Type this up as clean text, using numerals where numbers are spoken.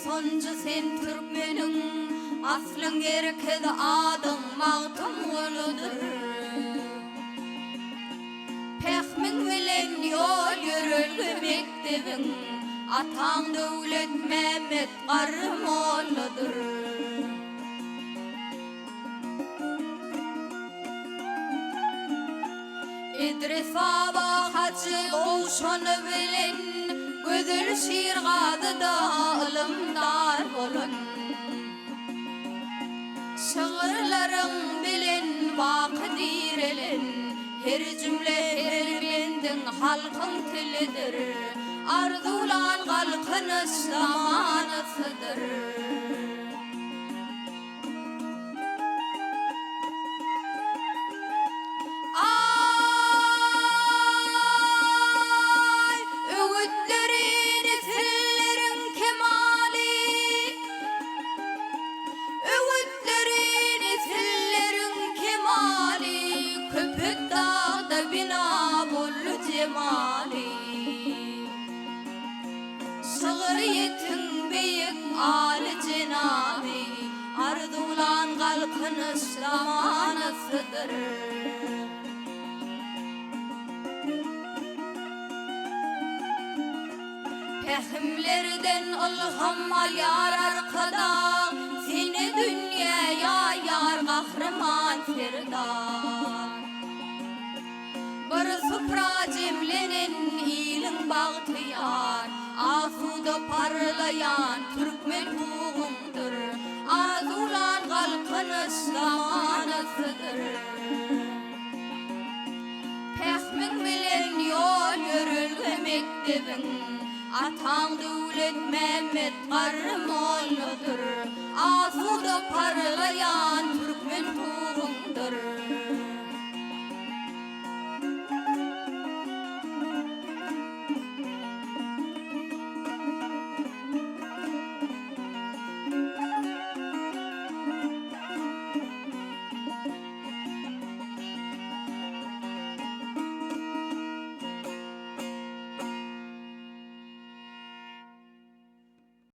Sonca sen Türkmenin aslın erkedi adın mağtım oludur. Pehmin bilen yol yürülgü mektebin atan Devlet Mehmet Qarımoğlu'dur. İdris Baba Hacı Oğuşan'ı bilen Güdül şirgadıda ılımdar olun. Şığırların bilen vakı direlen her cümle her bendin halkın tilidir. Arzulan halkın zamanısıdır. Şığriyetin büyük âli cenâbi arzulan kalkınış zamanısıdır. Fehimlerden ilham alyar arkada seni dünyaya yar kahraman Ferdan. Bir sıfra cemlenin ilin bağıtıyar asuda parlayan Türkmen ruhundur. Arzulan kalkınış zamanısıdır. Pehmin bilen yol yürülgü mektebin atan Devlet Mehmet Qarımoğlu'dur. Asuda parlayan Türkmen ruhundur.